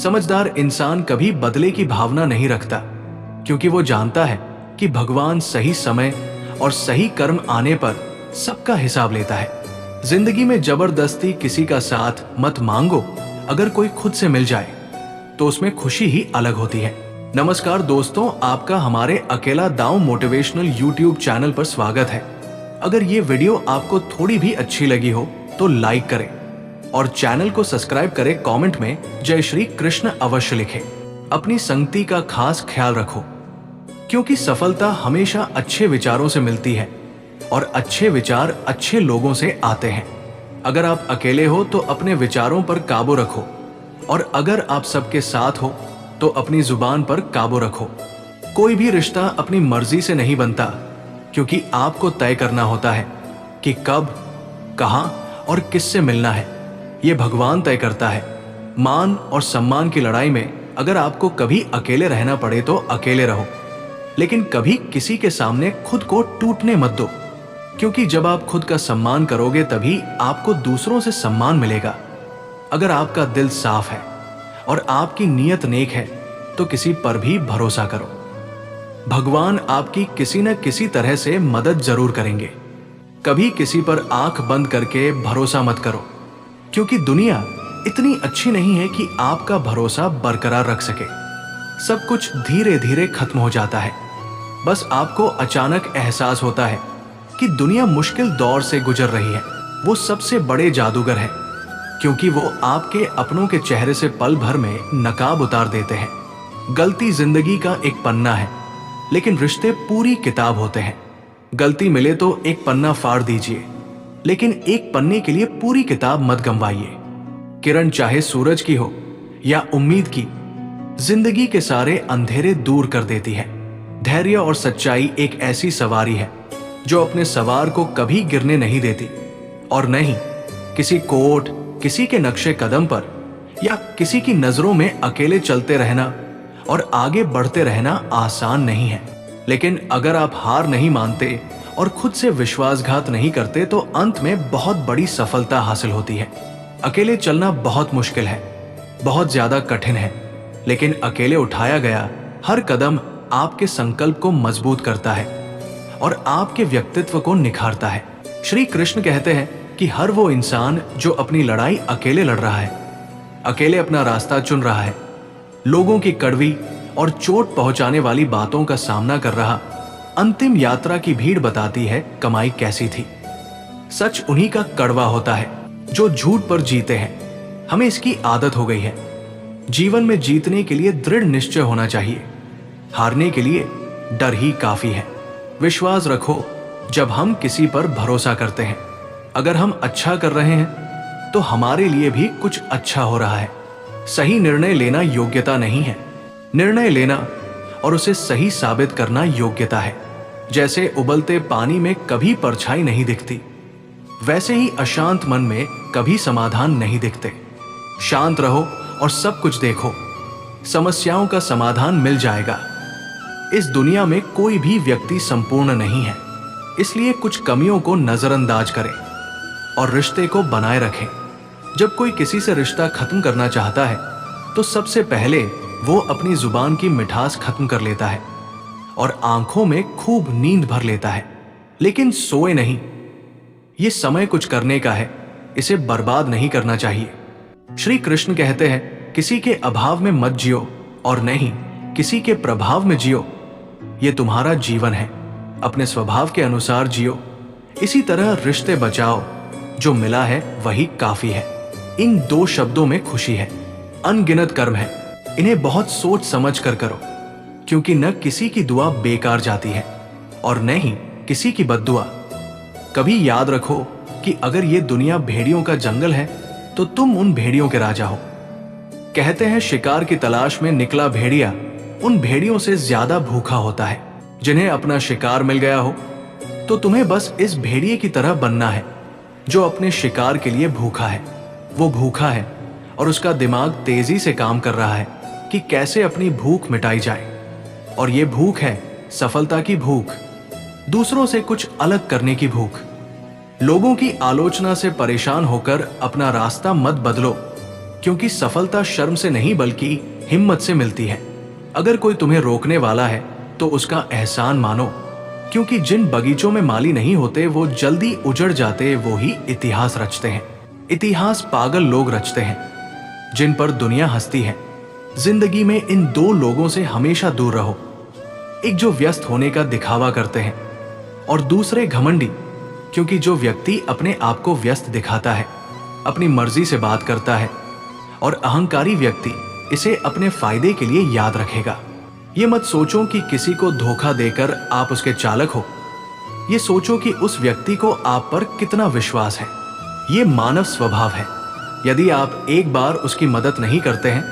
समझदार इंसान कभी बदले की भावना नहीं रखता, क्योंकि वो जानता है कि भगवान सही समय और सही कर्म आने पर सबका हिसाब लेता है। जिंदगी में जबरदस्ती किसी का साथ मत मांगो। अगर कोई खुद से मिल जाए तो उसमें खुशी ही अलग होती है। नमस्कार दोस्तों, आपका हमारे अकेला दांव मोटिवेशनल यूट्यूब चैनल पर स्वागत है। अगर ये वीडियो आपको थोड़ी भी अच्छी लगी हो तो लाइक करें और चैनल को सब्सक्राइब करें। कमेंट में जय श्री कृष्ण अवश्य लिखें। अपनी संगति का खास ख्याल रखो, क्योंकि सफलता हमेशा अच्छे विचारों से मिलती है और अच्छे विचार अच्छे लोगों से आते हैं। अगर आप अकेले हो तो अपने विचारों पर काबू रखो, और अगर आप सबके साथ हो तो अपनी जुबान पर काबू रखो। कोई भी रिश्ता अपनी मर्जी से नहीं बनता, क्योंकि आपको तय करना होता है कि कब, कहां और किससे मिलना है। यह भगवान तय करता है। मान और सम्मान की लड़ाई में अगर आपको कभी अकेले रहना पड़े तो अकेले रहो, लेकिन कभी किसी के सामने खुद को टूटने मत दो, क्योंकि जब आप खुद का सम्मान करोगे तभी आपको दूसरों से सम्मान मिलेगा। अगर आपका दिल साफ है और आपकी नीयत नेक है तो किसी पर भी भरोसा करो। भगवान आपकी किसी न किसी तरह से मदद जरूर करेंगे। कभी किसी पर आंख बंद करके भरोसा मत करो, क्योंकि दुनिया इतनी अच्छी नहीं है कि आपका भरोसा बरकरार रख सके। सब कुछ धीरे धीरे खत्म हो जाता है। बस आपको अचानक एहसास होता है कि दुनिया मुश्किल दौर से गुजर रही है। वो सबसे बड़े जादूगर है, क्योंकि वो आपके अपनों के चेहरे से पल भर में नकाब उतार देते हैं। गलती जिंदगी का एक पन्ना है, लेकिन रिश्ते पूरी किताब होते हैं। गलती मिले तो एक पन्ना फाड़ दीजिए, लेकिन एक पन्ने के लिए पूरी किताब मत गंवाइए। किरण चाहे सूरज की हो या उम्मीद की, जिंदगी के सारे अंधेरे दूर कर देती है। धैर्य और सच्चाई एक ऐसी सवारी है जो अपने सवार को कभी गिरने नहीं देती, और नहीं किसी कोर्ट, किसी के नक्शे कदम पर या किसी की नजरों में अकेले चलते रहना और आगे बढ़ते रहना आसान नहीं है। लेकिन अगर आप हार नहीं मानते और खुद से विश्वासघात नहीं करते तो अंत में बहुत बड़ी सफलता हासिल होती है। अकेले चलना बहुत मुश्किल है, बहुत ज्यादा कठिन है, लेकिन अकेले उठाया गया हर कदम आपके संकल्प को मजबूत करता है और आपके व्यक्तित्व को निखारता है। श्री कृष्ण कहते हैं कि हर वो इंसान जो अपनी लड़ाई अकेले लड़ रहा है, अकेले अपना रास्ता चुन रहा है, लोगों की कड़वी और चोट पहुंचाने वाली बातों का सामना कर रहा, अंतिम यात्रा की भीड़ बताती है कमाई कैसी थी। सच उन्हीं का कड़वा होता है जो झूठ पर जीते हैं। हमें इसकी आदत हो गई है। जीवन में जीतने के लिए दृढ़ निश्चय होना चाहिए, हारने के लिए डर ही काफी है। विश्वास रखो जब हम किसी पर भरोसा करते हैं। अगर हम अच्छा कर रहे हैं तो हमारे लिए भी कुछ अच्छा हो रहा है। सही निर्णय लेना योग्यता नहीं है, निर्णय लेना और उसे सही साबित करना योग्यता है। जैसे उबलते पानी में कभी परछाई नहीं दिखती, वैसे ही अशांत मन में कभी समाधान नहीं दिखते। शांत रहो और सब कुछ देखो, समस्याओं का समाधान मिल जाएगा। इस दुनिया में कोई भी व्यक्ति संपूर्ण नहीं है, इसलिए कुछ कमियों को नजरअंदाज करें और रिश्ते को बनाए रखें। जब कोई किसी से रिश्ता खत्म करना चाहता है तो सबसे पहले वो अपनी जुबान की मिठास खत्म कर लेता है और आंखों में खूब नींद भर लेता है, लेकिन सोए नहीं। ये समय कुछ करने का है, इसे बर्बाद नहीं करना चाहिए। श्री कृष्ण कहते हैं किसी के अभाव में मत जियो और नहीं किसी के प्रभाव में जियो। ये तुम्हारा जीवन है, अपने स्वभाव के अनुसार जियो। इसी तरह रिश्ते बचाओ, जो मिला है वही काफी है। इन दो शब्दों में खुशी है। अनगिनत कर्म है, इन्हें बहुत सोच समझ कर करो, क्योंकि न किसी की दुआ बेकार जाती है और न ही किसी की बद्दुआ। कभी याद रखो कि अगर ये दुनिया भेड़ियों का जंगल है तो तुम उन भेड़ियों के राजा हो। कहते हैं शिकार की तलाश में निकला भेड़िया उन भेड़ियों से ज्यादा भूखा होता है। जिन्हें अपना शिकार मिल गया हो तो तुम्हें बस इस भेड़िए की तरह बनना है जो अपने शिकार के लिए भूखा है। वो भूखा है और उसका दिमाग तेजी से काम कर रहा है कि कैसे अपनी भूख मिटाई जाए, और ये भूख है सफलता की भूख, दूसरों से कुछ अलग करने की भूख। लोगों की आलोचना से परेशान होकर अपना रास्ता मत बदलो, क्योंकि सफलता शर्म से नहीं बल्कि हिम्मत से मिलती है। अगर कोई तुम्हें रोकने वाला है तो उसका एहसान मानो, क्योंकि जिन बगीचों में माली नहीं होते वो जल्दी उजड़ जाते, वो ही इतिहास रचते हैं। इतिहास पागल लोग रचते हैं जिन पर दुनिया हंसती है। जिंदगी में इन दो लोगों से हमेशा दूर रहो, एक जो व्यस्त होने का दिखावा करते हैं और दूसरे घमंडी, क्योंकि जो व्यक्ति अपने आप को व्यस्त दिखाता है, अपनी मर्जी से बात करता है और अहंकारी व्यक्ति इसे अपने फायदे के लिए याद रखेगा। ये मत सोचो कि किसी को धोखा देकर आप उसके चालक हो, ये सोचो कि उस व्यक्ति को आप पर कितना विश्वास है। ये मानव स्वभाव है। यदि आप एक बार उसकी मदद नहीं करते हैं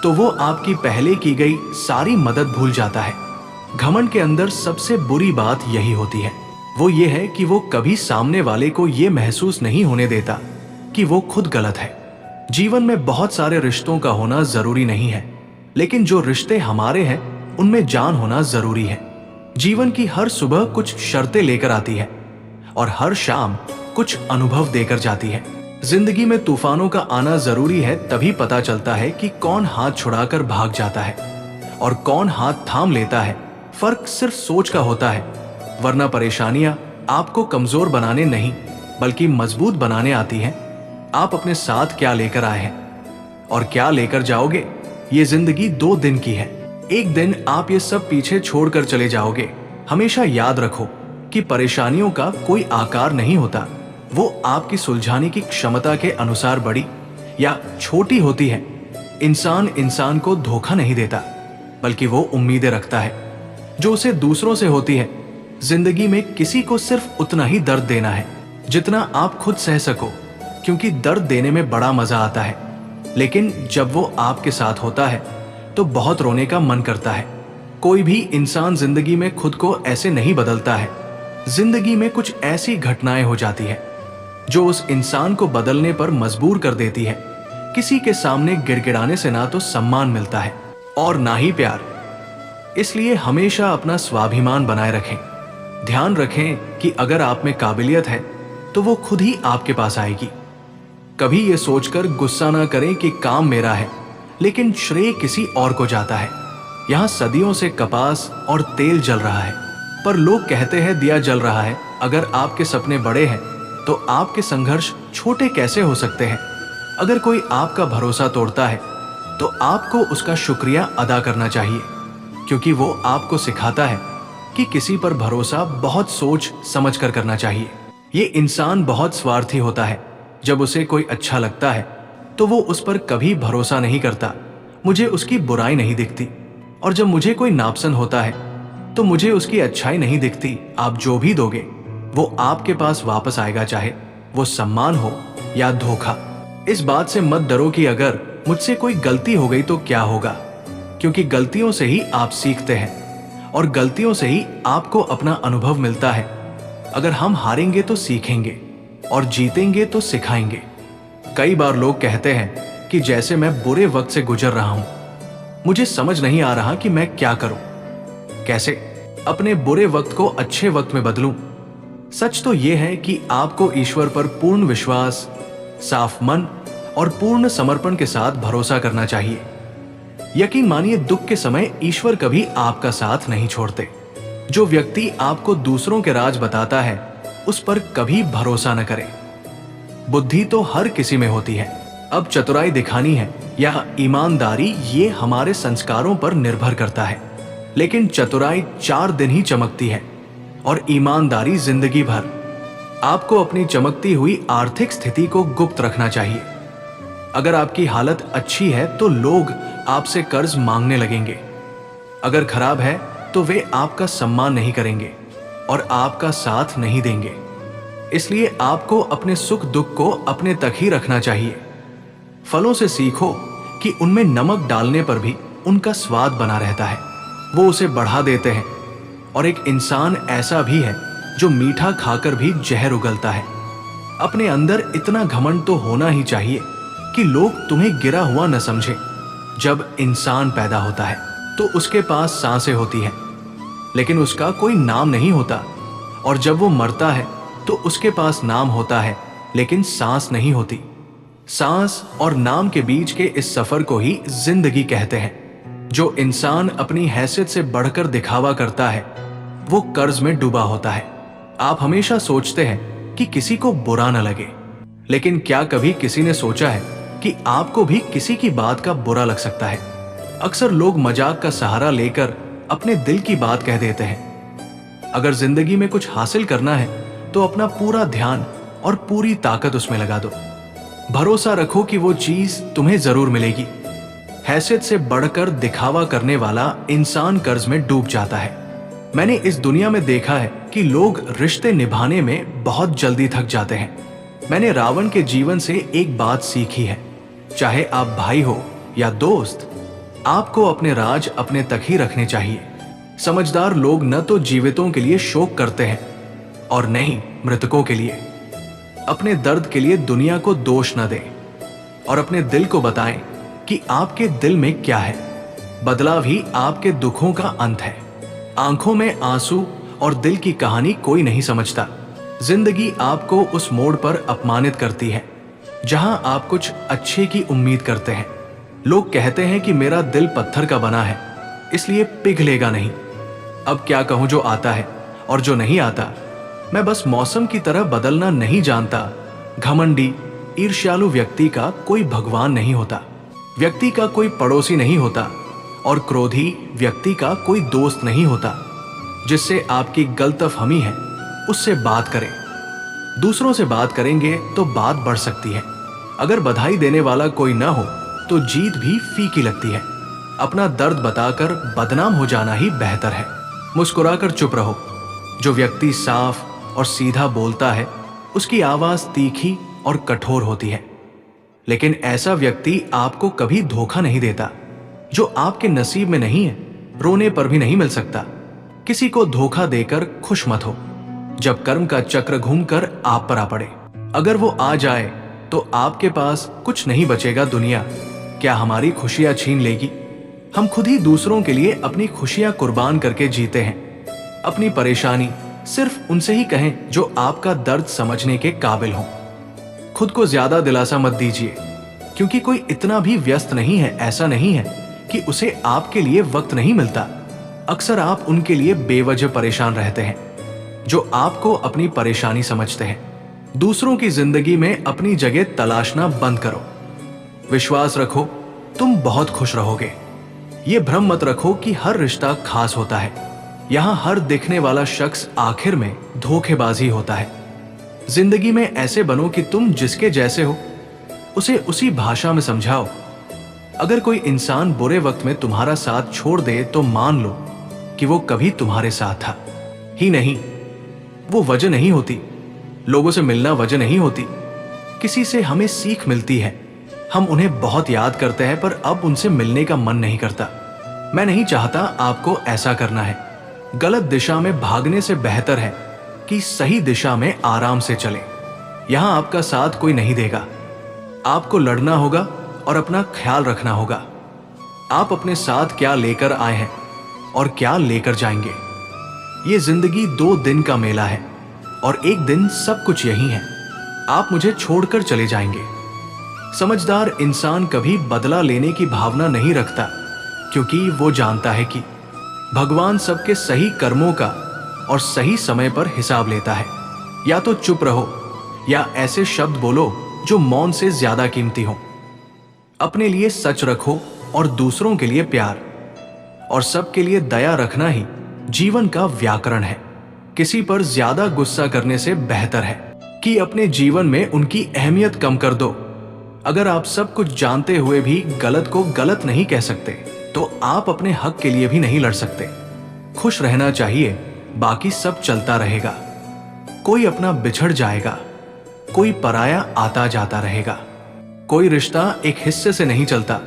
तो वो आपकी पहले की गई सारी मदद भूल जाता है। घमंड के अंदर सबसे बुरी बात यही होती है, वो ये है कि वो कभी सामने वाले को ये महसूस नहीं होने देता कि वो खुद गलत है। जीवन में बहुत सारे रिश्तों का होना जरूरी नहीं है, लेकिन जो रिश्ते हमारे हैं उनमें जान होना जरूरी है। जीवन की हर सुबह कुछ शर्तें लेकर आती है और हर शाम कुछ अनुभव देकर जाती है। जिंदगी में तूफानों का आना जरूरी है, तभी पता चलता है कि कौन हाथ छुड़ाकर भाग जाता है और कौन हाथ थाम लेता है। फर्क सिर्फ सोच का होता है, वरना परेशानियां आपको कमजोर बनाने नहीं बल्कि मजबूत बनाने आती हैं। आप अपने साथ क्या लेकर आए हैं और क्या लेकर जाओगे, ये जिंदगी 2 दिन की है। एक दिन आप ये सब पीछे छोड़कर चले जाओगे। हमेशा याद रखो कि परेशानियों का कोई आकार नहीं होता, वो आपकी सुलझाने की क्षमता के अनुसार बड़ी या छोटी होती है। इंसान को धोखा नहीं देता, बल्कि वो उम्मीदें रखता है जो उसे दूसरों से होती है। जिंदगी में किसी को सिर्फ उतना ही दर्द देना है जितना आप खुद सह सको, क्योंकि दर्द देने में बड़ा मजा आता है, लेकिन जब वो आपके साथ होता है तो बहुत रोने का मन करता है। कोई भी इंसान जिंदगी में खुद को ऐसे नहीं बदलता है। जिंदगी में कुछ ऐसी घटनाएं हो जाती है जो उस इंसान को बदलने पर मजबूर कर देती है। किसी के सामने गिड़गिड़ाने से ना तो सम्मान मिलता है और ना ही प्यार। इसलिए हमेशा अपना स्वाभिमान बनाए रखें। ध्यान रखें कि अगर आप में काबिलियत है तो वो खुद ही आपके पास आएगी। कभी ये सोचकर गुस्सा ना करें कि काम मेरा है, लेकिन श्रेय किसी और को जाता है। यहाँ सदियों से कपास और तेल जल रहा है, पर लोग कहते हैं दिया जल रहा है। अगर आपके सपने बड़े हैं तो आपके संघर्ष छोटे कैसे हो सकते हैं। अगर कोई आपका भरोसा तोड़ता है तो आपको उसका शुक्रिया अदा करना चाहिए, क्योंकि वो आपको सिखाता है कि किसी पर भरोसा बहुत सोच समझ कर करना चाहिए। ये इंसान बहुत स्वार्थी होता है। जब उसे कोई अच्छा लगता है तो वो उस पर कभी भरोसा नहीं करता। मुझे उसकी बुराई नहीं दिखती, और जब मुझे कोई नापसंद होता है तो मुझे उसकी अच्छाई नहीं दिखती। आप जो भी दोगे वो आपके पास वापस आएगा, चाहे वो सम्मान हो या धोखा। इस बात से मत डरो कि अगर मुझसे कोई गलती हो गई तो क्या होगा, क्योंकि गलतियों से ही आप सीखते हैं और गलतियों से ही आपको अपना अनुभव मिलता है। अगर हम हारेंगे तो सीखेंगे और जीतेंगे तो सिखाएंगे। कई बार लोग कहते हैं कि जैसे मैं बुरे वक्त से गुजर रहा हूं, मुझे समझ नहीं आ रहा कि मैं क्या करूं, कैसे अपने बुरे वक्त को अच्छे वक्त में बदलूं। सच तो यह है कि आपको ईश्वर पर पूर्ण विश्वास, साफ मन और पूर्ण समर्पण के साथ भरोसा करना चाहिए। यकीन मानिए, दुख के समय ईश्वर कभी आपका साथ नहीं छोड़ते। जो व्यक्ति आपको दूसरों के राज बताता है उस पर कभी भरोसा न करें। बुद्धि तो हर किसी में होती है, अब चतुराई दिखानी है या ईमानदारी, ये हमारे संस्कारों पर निर्भर करता है। लेकिन चतुराई 4 दिन ही चमकती है और ईमानदारी जिंदगी भर। आपको अपनी चमकती हुई आर्थिक स्थिति को गुप्त रखना चाहिए। अगर आपकी हालत अच्छी है तो लोग आपसे कर्ज मांगने लगेंगे। अगर खराब है तो वे आपका सम्मान नहीं करेंगे और आपका साथ नहीं देंगे। इसलिए आपको अपने सुख दुख को अपने तक ही रखना चाहिए। फलों से सीखो कि उनमें नमक डालने पर भी उनका स्वाद बना रहता है, वो उसे बढ़ा देते हैं। और एक इंसान ऐसा भी है जो मीठा खाकर भी जहर उगलता है। अपने अंदर इतना घमंड तो होना ही चाहिए कि लोग तुम्हें गिरा हुआ न समझे। जब इंसान पैदा होता है तो उसके पास सांसें होती हैं, लेकिन उसका कोई नाम नहीं होता, और जब वो मरता है तो उसके पास नाम होता है लेकिन सांस नहीं होती। सांस और नाम के बीच के इस सफर को ही जिंदगी कहते हैं। जो इंसान अपनी हैसियत से बढ़कर दिखावा करता है वो कर्ज में डूबा होता है। आप हमेशा सोचते हैं कि किसी को बुरा न लगे, लेकिन क्या कभी किसी ने सोचा है कि आपको भी किसी की बात का बुरा लग सकता है? अक्सर लोग मजाक का सहारा लेकर अपने दिल की बात कह देते हैं। अगर जिंदगी में कुछ हासिल करना है तो अपना पूरा ध्यान और पूरी ताकत उसमें लगा दो। भरोसा रखो कि वो चीज तुम्हें जरूर मिलेगी। हैसियत से बढ़कर दिखावा करने वाला इंसान कर्ज में डूब जाता है। मैंने इस दुनिया में देखा है कि लोग रिश्ते निभाने में बहुत जल्दी थक जाते हैं। मैंने रावण के जीवन से एक बात सीखी है, चाहे आप भाई हो या दोस्त, आपको अपने राज अपने तक ही रखने चाहिए। समझदार लोग न तो जीवितों के लिए शोक करते हैं और न ही मृतकों के लिए। अपने दर्द के लिए दुनिया को दोष न दें और अपने दिल को बताएं कि आपके दिल में क्या है। बदलाव ही आपके दुखों का अंत है। आंखों में आंसू और दिल की कहानी कोई नहीं समझता। जिंदगी आपको उस मोड़ पर अपमानित करती है जहां आप कुछ अच्छे की उम्मीद करते हैं। लोग कहते हैं कि मेरा दिल पत्थर का बना है, इसलिए पिघलेगा नहीं। अब क्या कहूं, जो आता है और जो नहीं आता। मैं बस मौसम की तरह बदलना नहीं जानता। घमंडी ईर्ष्यालु व्यक्ति का कोई भगवान नहीं होता, व्यक्ति का कोई पड़ोसी नहीं होता और क्रोधी व्यक्ति का कोई दोस्त नहीं होता। जिससे आपकी गलतफहमी है उससे बात करें। दूसरों से बात करेंगे तो बात बढ़ सकती है। अगर बधाई देने वाला कोई ना हो तो जीत भी फीकी लगती है। अपना दर्द बताकर बदनाम हो जाना ही बेहतर है। मुस्कुराकर चुप रहो। जो व्यक्ति साफ और सीधा बोलता है उसकी आवाज तीखी और कठोर होती है, लेकिन ऐसा व्यक्ति आपको कभी धोखा नहीं देता। जो आपके नसीब में नहीं है रोने पर भी नहीं मिल सकता। किसी को धोखा देकर खुश मत हो जब कर्म का चक्र घूमकर आप पर आ पड़े। अगर वो आ जाए तो आपके पास कुछ नहीं बचेगा। दुनिया क्या हमारी खुशियां छीन लेगी? हम खुद ही दूसरों के लिए अपनी खुशियां कुर्बान करके जीते हैं। अपनी परेशानी सिर्फ उनसे ही कहें जो आपका दर्द समझने के काबिल हों। खुद को ज्यादा दिलासा मत दीजिए, क्योंकि कोई इतना भी व्यस्त नहीं है, ऐसा नहीं है कि उसे आपके लिए वक्त नहीं मिलता। अक्सर आप उनके लिए बेवजह परेशान रहते हैं जो आपको अपनी परेशानी समझते हैं। दूसरों की जिंदगी में अपनी जगह तलाशना बंद करो। विश्वास रखो तुम बहुत खुश रहोगे। ये भ्रम मत रखो कि हर रिश्ता खास होता है। यहां हर दिखने वाला शख्स आखिर में धोखेबाजी होता है। जिंदगी में ऐसे बनो कि तुम जिसके जैसे हो उसे उसी भाषा में समझाओ। अगर कोई इंसान बुरे वक्त में तुम्हारा साथ छोड़ दे तो मान लो कि वो कभी तुम्हारे साथ था ही नहीं। वो वजह नहीं होती। लोगों से मिलना वजह नहीं होती। किसी से हमें सीख मिलती है। हम उन्हें बहुत याद करते हैं पर अब उनसे मिलने का मन नहीं करता। मैं नहीं चाहता आपको ऐसा करना है। गलत दिशा में भागने से बेहतर है कि सही दिशा में आराम से चले। यहां आपका साथ कोई नहीं देगा। आपको लड़ना होगा और अपना ख्याल रखना होगा। आप अपने साथ क्या लेकर आए हैं और क्या लेकर जाएंगे। ये जिंदगी 2 दिन का मेला है और एक दिन सब कुछ यही है। आप मुझे छोड़कर चले जाएंगे। समझदार इंसान कभी बदला लेने की भावना नहीं रखता, क्योंकि वो जानता है कि भगवान सबके सही कर्मों का और सही समय पर हिसाब लेता है। या तो चुप रहो या ऐसे शब्द बोलो जो मौन से ज्यादा कीमती हो। अपने लिए सच रखो और दूसरों के लिए प्यार और सबके लिए दया रखना ही जीवन का व्याकरण है। किसी पर ज्यादा गुस्सा करने से बेहतर है कि अपने जीवन में उनकी अहमियत कम कर दो। अगर आप सब कुछ जानते हुए भी गलत को गलत नहीं कह सकते तो आप अपने हक के लिए भी नहीं लड़ सकते। खुश रहना चाहिए, बाकी सब चलता रहेगा। कोई अपना बिछड़ जाएगा, कोई पराया आता जाता रहेगा। कोई रिश्ता एक हिस्से से नहीं चलता,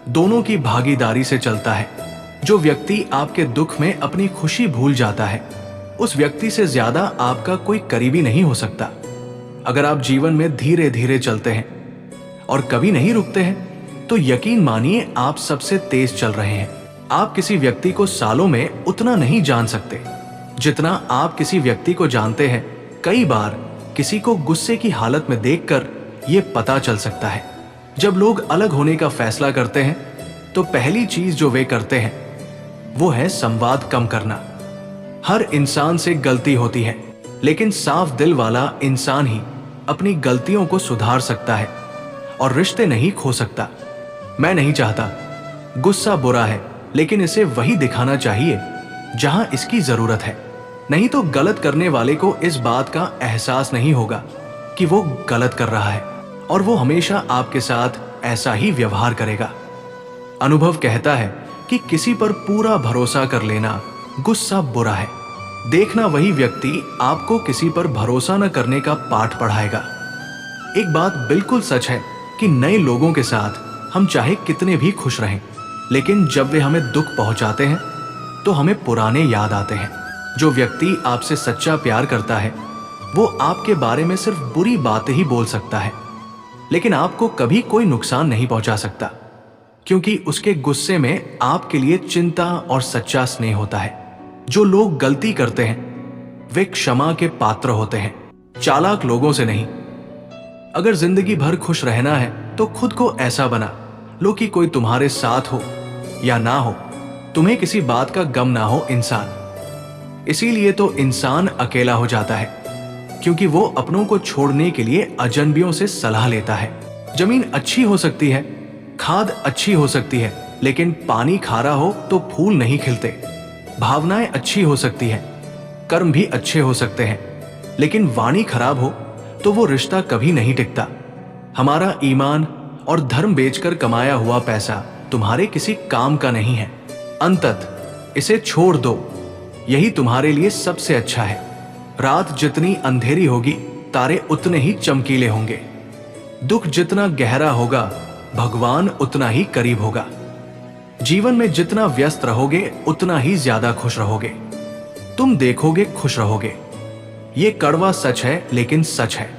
दोनों की भागीदारी से चलता है। जो व्यक्ति आपके दुख में अपनी खुशी भूल जाता है उस व्यक्ति से ज्यादा आपका कोई करीबी नहीं हो सकता। अगर आप जीवन में धीरे धीरे चलते हैं और कभी नहीं रुकते हैं तो यकीन मानिए आप सबसे तेज चल रहे हैं। आप किसी व्यक्ति को सालों में उतना नहीं जान सकते जितना आप किसी व्यक्ति को जानते हैं। कई बार किसी को गुस्से की हालत में देखकर ये पता चल सकता है। जब लोग अलग होने का फैसला करते हैं तो पहली चीज जो वे करते हैं वो है संवाद कम करना। हर इंसान से गलती होती है, लेकिन साफ दिल वाला इंसान ही अपनी गलतियों को सुधार सकता है और रिश्ते नहीं खो सकता। मैं नहीं चाहता, गुस्सा बुरा है, लेकिन इसे वही दिखाना चाहिए जहां इसकी जरूरत है। नहीं तो गलत करने वाले को इस बात का एहसास नहीं होगा कि वो गलत कर रहा है और वो हमेशा आपके साथ ऐसा ही व्यवहार करेगा। अनुभव कहता है कि किसी पर पूरा भरोसा कर लेना गुस्सा बुरा है। देखना वही व्यक्ति आपको किसी पर भरोसा न करने का पाठ पढ़ाएगा। एक बात बिल्कुल सच है कि नए लोगों के साथ हम चाहे कितने भी खुश रहें, लेकिन जब वे हमें दुख पहुंचाते हैं तो हमें पुराने याद आते हैं। जो व्यक्ति आपसे सच्चा प्यार करता है वो आपके बारे में सिर्फ बुरी बातें ही बोल सकता है, लेकिन आपको कभी कोई नुकसान नहीं पहुंचा सकता, क्योंकि उसके गुस्से में आपके लिए चिंता और सच्चा स्नेह होता है। जो लोग गलती करते हैं वे क्षमा के पात्र होते हैं, चालाक लोगों से नहीं। अगर जिंदगी भर खुश रहना है तो खुद को ऐसा बना लो कि कोई तुम्हारे साथ हो या ना हो, तुम्हें किसी बात का गम ना हो इंसान। इसीलिए तो इंसान अकेला हो जाता है, क्योंकि वो अपनों को छोड़ने के लिए अजनबियों से सलाह लेता है। जमीन अच्छी हो सकती है, खाद अच्छी हो सकती है, लेकिन पानी खारा हो तो फूल नहीं खिलते। भावनाएं अच्छी हो सकती है, कर्म भी अच्छे हो सकते हैं, लेकिन वाणी खराब हो तो वो रिश्ता कभी नहीं टिकता। हमारा ईमान और धर्म बेचकर कमाया हुआ पैसा तुम्हारे किसी काम का नहीं है। अंततः इसे छोड़ दो, यही तुम्हारे लिए सबसे अच्छा है। रात जितनी अंधेरी होगी तारे उतने ही चमकीले होंगे। दुख जितना गहरा होगा भगवान उतना ही करीब होगा। जीवन में जितना व्यस्त रहोगे उतना ही ज्यादा खुश रहोगे। तुम देखोगे खुश रहोगे। ये कड़वा सच है, लेकिन सच है।